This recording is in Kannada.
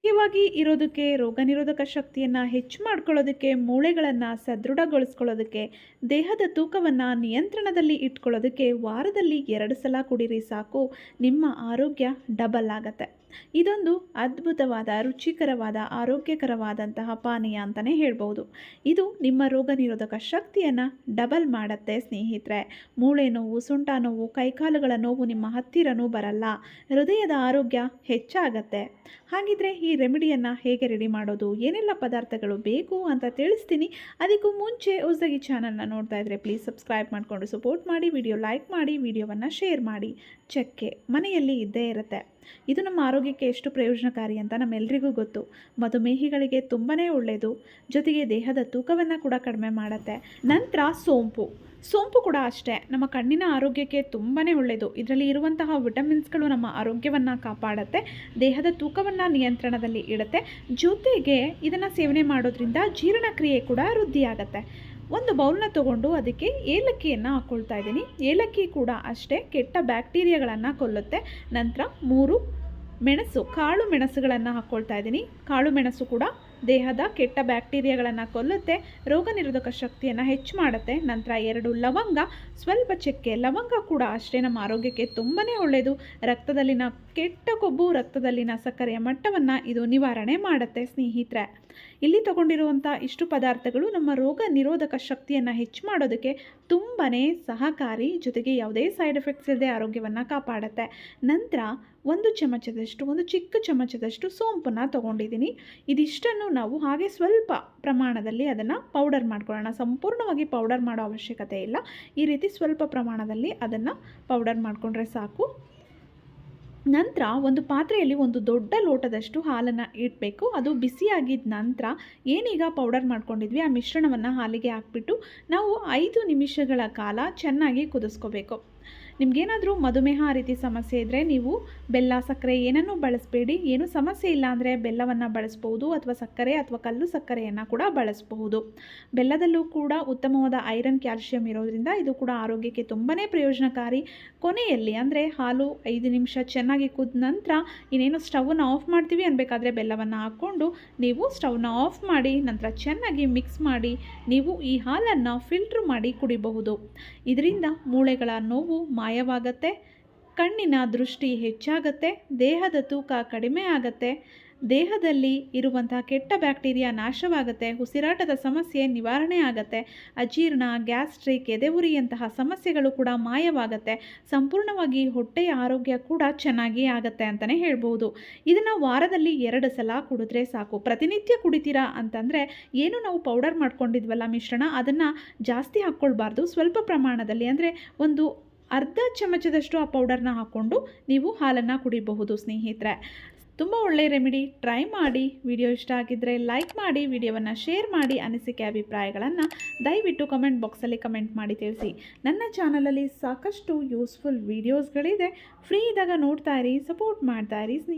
ಆರೋಗ್ಯವಾಗಿ ಇರೋದಕ್ಕೆ, ರೋಗ ನಿರೋಧಕ ಶಕ್ತಿಯನ್ನು ಹೆಚ್ಚು ಮಾಡ್ಕೊಳ್ಳೋದಕ್ಕೆ, ಮೂಳೆಗಳನ್ನು ಸದೃಢಗೊಳಿಸ್ಕೊಳ್ಳೋದಕ್ಕೆ, ದೇಹದ ತೂಕವನ್ನು ನಿಯಂತ್ರಣದಲ್ಲಿ ಇಟ್ಕೊಳ್ಳೋದಕ್ಕೆ ವಾರದಲ್ಲಿ 2 ಸಲ ಕುಡೀರಿ ಸಾಕು. ನಿಮ್ಮ ಆರೋಗ್ಯ ಡಬಲ್ ಆಗತ್ತೆ. ಇದೊಂದು ಅದ್ಭುತವಾದ, ರುಚಿಕರವಾದ, ಆರೋಗ್ಯಕರವಾದಂತಹ ಪಾನೀಯ ಅಂತಲೇ ಹೇಳ್ಬೋದು. ಇದು ನಿಮ್ಮ ರೋಗ ನಿರೋಧಕ ಶಕ್ತಿಯನ್ನು ಡಬಲ್ ಮಾಡುತ್ತೆ ಸ್ನೇಹಿತರೆ. ಮೂಳೆ ನೋವು, ಸೊಂಟ ನೋವು, ಕೈಕಾಲುಗಳ ನೋವು ನಿಮ್ಮ ಹತ್ತಿರನೂ ಬರಲ್ಲ. ಹೃದಯದ ಆರೋಗ್ಯ ಹೆಚ್ಚಾಗತ್ತೆ. ಹಾಗಿದ್ರೆ ಈ ರೆಮಿಡಿಯನ್ನು ಹೇಗೆ ರೆಡಿ ಮಾಡೋದು, ಏನೆಲ್ಲ ಪದಾರ್ಥಗಳು ಬೇಕು ಅಂತ ತಿಳಿಸ್ತೀನಿ. ಅದಕ್ಕೂ ಮುಂಚೆ ಹೊಸದಾಗಿ ಚಾನಲ್ನ ನೋಡ್ತಾ ಇದ್ದರೆ ಪ್ಲೀಸ್ ಸಬ್ಸ್ಕ್ರೈಬ್ ಮಾಡಿಕೊಂಡು ಸಪೋರ್ಟ್ ಮಾಡಿ, ವಿಡಿಯೋ ಲೈಕ್ ಮಾಡಿ, ವಿಡಿಯೋವನ್ನು ಶೇರ್ ಮಾಡಿ. ಚಕ್ಕೆ ಮನೆಯಲ್ಲಿ ಇದ್ದೇ ಇರುತ್ತೆ. ಇದು ನಮ್ಮ ಆರೋಗ್ಯಕ್ಕೆ ಎಷ್ಟು ಪ್ರಯೋಜನಕಾರಿ ಅಂತ ನಮ್ಮೆಲ್ಲರಿಗೂ ಗೊತ್ತು. ಮಧುಮೇಹಿಗಳಿಗೆ ತುಂಬಾ ಒಳ್ಳೆಯದು. ಜೊತೆಗೆ ದೇಹದ ತೂಕವನ್ನು ಕೂಡ ಕಡಿಮೆ ಮಾಡುತ್ತೆ. ನಂತರ ಸೋಂಪು ಕೂಡ ಅಷ್ಟೇ ನಮ್ಮ ಕಣ್ಣಿನ ಆರೋಗ್ಯಕ್ಕೆ ತುಂಬಾ ಒಳ್ಳೆಯದು. ಇದರಲ್ಲಿ ಇರುವಂತಹ ವಿಟಮಿನ್ಸ್ಗಳು ನಮ್ಮ ಆರೋಗ್ಯವನ್ನು ಕಾಪಾಡುತ್ತೆ, ದೇಹದ ತೂಕವನ್ನು ನಿಯಂತ್ರಣದಲ್ಲಿ ಇಡುತ್ತೆ. ಜೊತೆಗೆ ಇದನ್ನು ಸೇವನೆ ಮಾಡೋದ್ರಿಂದ ಜೀರ್ಣಕ್ರಿಯೆ ಕೂಡ ವೃದ್ಧಿಯಾಗತ್ತೆ. ಒಂದು ಬೌಲ್ನ ತೊಗೊಂಡು ಅದಕ್ಕೆ ಏಲಕ್ಕಿಯನ್ನು ಹಾಕ್ಕೊಳ್ತಾ ಇದ್ದೀನಿ. ಏಲಕ್ಕಿ ಕೂಡ ಅಷ್ಟೇ ಕೆಟ್ಟ ಬ್ಯಾಕ್ಟೀರಿಯಾಗಳನ್ನು ಕೊಲ್ಲುತ್ತೆ. ನಂತರ 3 ಕಾಳು ಮೆಣಸುಗಳನ್ನು ಹಾಕ್ಕೊಳ್ತಾ ಇದ್ದೀನಿ. ಕಾಳು ಮೆಣಸು ಕೂಡ ದೇಹದ ಕೆಟ್ಟ ಬ್ಯಾಕ್ಟೀರಿಯಾಗಳನ್ನು ಕೊಲ್ಲುತ್ತೆ, ರೋಗ ನಿರೋಧಕ ಶಕ್ತಿಯನ್ನು ಹೆಚ್ಚು ಮಾಡುತ್ತೆ. ನಂತರ 2 ಲವಂಗ, ಸ್ವಲ್ಪ ಚಕ್ಕೆ. ಲವಂಗ ಕೂಡ ಅಷ್ಟೇ ನಮ್ಮ ಆರೋಗ್ಯಕ್ಕೆ ತುಂಬಾ ಒಳ್ಳೆಯದು. ರಕ್ತದಲ್ಲಿನ ಕೆಟ್ಟ ಕೊಬ್ಬು, ರಕ್ತದಲ್ಲಿನ ಸಕ್ಕರೆಯ ಮಟ್ಟವನ್ನು ಇದು ನಿವಾರಣೆ ಮಾಡುತ್ತೆ ಸ್ನೇಹಿತರೆ. ಇಲ್ಲಿ ತಗೊಂಡಿರುವಂಥ ಇಷ್ಟು ಪದಾರ್ಥಗಳು ನಮ್ಮ ರೋಗ ನಿರೋಧಕ ಶಕ್ತಿಯನ್ನು ಹೆಚ್ಚು ಮಾಡೋದಕ್ಕೆ ತುಂಬಾ ಸಹಕಾರಿ. ಜೊತೆಗೆ ಯಾವುದೇ ಸೈಡ್ ಎಫೆಕ್ಟ್ಸ್ ಇಲ್ಲದೆ ಆರೋಗ್ಯವನ್ನು ಕಾಪಾಡುತ್ತೆ. ನಂತರ ಒಂದು ಚಿಕ್ಕ ಚಮಚದಷ್ಟು ಸೋಂಪನ್ನು ತೊಗೊಂಡಿದ್ದೀನಿ. ಇದಿಷ್ಟನ್ನು ನಾವು ಹಾಗೆ ಸ್ವಲ್ಪ ಪ್ರಮಾಣದಲ್ಲಿ ಅದನ್ನು ಪೌಡರ್ ಮಾಡ್ಕೊಳ್ಳೋಣ. ಸಂಪೂರ್ಣವಾಗಿ ಪೌಡರ್ ಮಾಡೋ ಅವಶ್ಯಕತೆ ಇಲ್ಲ. ಈ ರೀತಿ ಸ್ವಲ್ಪ ಪ್ರಮಾಣದಲ್ಲಿ ಅದನ್ನು ಪೌಡರ್ ಮಾಡಿಕೊಂಡ್ರೆ ಸಾಕು. ನಂತರ ಒಂದು ಪಾತ್ರೆಯಲ್ಲಿ ಒಂದು ದೊಡ್ಡ ಲೋಟದಷ್ಟು ಹಾಲನ್ನು ಇಡಬೇಕು. ಅದು ಬಿಸಿಯಾಗಿದ್ದ ನಂತರ ಏನೀಗ ಪೌಡರ್ ಮಾಡ್ಕೊಂಡಿದ್ವಿ ಆ ಮಿಶ್ರಣವನ್ನು ಹಾಲಿಗೆ ಹಾಕ್ಬಿಟ್ಟು ನಾವು 5 ನಿಮಿಷಗಳ ಕಾಲ ಚೆನ್ನಾಗಿ ಕುದಿಸ್ಕೋಬೇಕು. ನಿಮಗೇನಾದರೂ ಮಧುಮೇಹ ಆ ರೀತಿ ಸಮಸ್ಯೆ ಇದ್ದರೆ ನೀವು ಬೆಲ್ಲ, ಸಕ್ಕರೆ ಏನನ್ನೂ ಬಳಸಬೇಡಿ. ಏನೂ ಸಮಸ್ಯೆ ಇಲ್ಲ ಅಂದರೆ ಬೆಲ್ಲವನ್ನು ಬಳಸ್ಬೋದು, ಅಥವಾ ಸಕ್ಕರೆ ಅಥವಾ ಕಲ್ಲು ಸಕ್ಕರೆಯನ್ನು ಕೂಡ ಬಳಸಬಹುದು. ಬೆಲ್ಲದಲ್ಲೂ ಕೂಡ ಉತ್ತಮವಾದ ಐರನ್, ಕ್ಯಾಲ್ಶಿಯಂ ಇರೋದ್ರಿಂದ ಇದು ಕೂಡ ಆರೋಗ್ಯಕ್ಕೆ ತುಂಬಾ ಪ್ರಯೋಜನಕಾರಿ. ಕೊನೆಯಲ್ಲಿ ಅಂದರೆ ಹಾಲು 5 ನಿಮಿಷ ಚೆನ್ನಾಗಿ ಕುದ ನಂತರ ಇನ್ನೇನು ಸ್ಟವನ್ನು ಆಫ್ ಮಾಡ್ತೀವಿ ಅನ್ಬೇಕಾದ್ರೆ ಬೆಲ್ಲವನ್ನು ಹಾಕ್ಕೊಂಡು ನೀವು ಸ್ಟವ್ನ ಆಫ್ ಮಾಡಿ ನಂತರ ಚೆನ್ನಾಗಿ ಮಿಕ್ಸ್ ಮಾಡಿ ನೀವು ಈ ಹಾಲನ್ನು ಫಿಲ್ಟ್ರ್ ಮಾಡಿ ಕುಡಿಬಹುದು. ಇದರಿಂದ ಮೂಳೆಗಳ ನೋವು ಮಾಯವಾಗತ್ತೆ, ಕಣ್ಣಿನ ದೃಷ್ಟಿ ಹೆಚ್ಚಾಗತ್ತೆ, ದೇಹದ ತೂಕ ಕಡಿಮೆ ಆಗತ್ತೆ, ದೇಹದಲ್ಲಿ ಇರುವಂತಹ ಕೆಟ್ಟ ಬ್ಯಾಕ್ಟೀರಿಯಾ ನಾಶವಾಗುತ್ತೆ, ಉಸಿರಾಟದ ಸಮಸ್ಯೆ ನಿವಾರಣೆ ಆಗುತ್ತೆ, ಅಜೀರ್ಣ, ಗ್ಯಾಸ್ಟ್ರಿಕ್, ಎದೆಉರಿಯಂತಹ ಸಮಸ್ಯೆಗಳು ಕೂಡ ಮಾಯವಾಗುತ್ತೆ. ಸಂಪೂರ್ಣವಾಗಿ ಹೊಟ್ಟೆಯ ಆರೋಗ್ಯ ಕೂಡ ಚೆನ್ನಾಗಿ ಆಗುತ್ತೆ ಅಂತಲೇ ಹೇಳ್ಬೋದು. ಇದನ್ನು ವಾರದಲ್ಲಿ 2 ಸಲ ಕುಡಿದ್ರೆ ಸಾಕು. ಪ್ರತಿನಿತ್ಯ ಕುಡಿತೀರಾ ಅಂತಂದರೆ ಏನು ನಾವು ಪೌಡರ್ ಮಾಡ್ಕೊಂಡಿದ್ವಲ್ಲ ಮಿಶ್ರಣ, ಅದನ್ನು ಜಾಸ್ತಿ ಹಾಕ್ಕೊಳ್ಬಾರ್ದು. ಸ್ವಲ್ಪ ಪ್ರಮಾಣದಲ್ಲಿ ಅಂದರೆ ಒಂದು ಅರ್ಧ ಚಮಚದಷ್ಟು ಆ ಪೌಡರ್ನ ಹಾಕ್ಕೊಂಡು ನೀವು ಹಾಲನ್ನು ಕುಡಿಬಹುದು ಸ್ನೇಹಿತರೆ. ತುಂಬ ಒಳ್ಳೆಯ ರೆಮಿಡಿ, ಟ್ರೈ ಮಾಡಿ. ವಿಡಿಯೋ ಇಷ್ಟ ಆಗಿದ್ದರೆ ಲೈಕ್ ಮಾಡಿ, ವಿಡಿಯೋವನ್ನು ಶೇರ್ ಮಾಡಿ. ಅನಿಸಿಕೆ ಅಭಿಪ್ರಾಯಗಳನ್ನು ದಯವಿಟ್ಟು ಕಮೆಂಟ್ ಬಾಕ್ಸಲ್ಲಿ ಕಮೆಂಟ್ ಮಾಡಿ ತಿಳಿಸಿ. ನನ್ನ ಚಾನಲಲ್ಲಿ ಸಾಕಷ್ಟು ಯೂಸ್ಫುಲ್ ವೀಡಿಯೋಸ್ಗಳಿದೆ. ಫ್ರೀ ಇದ್ದಾಗ ನೋಡ್ತಾ ಇರಿ, ಸಪೋರ್ಟ್ ಮಾಡ್ತಾ ಇರಿ.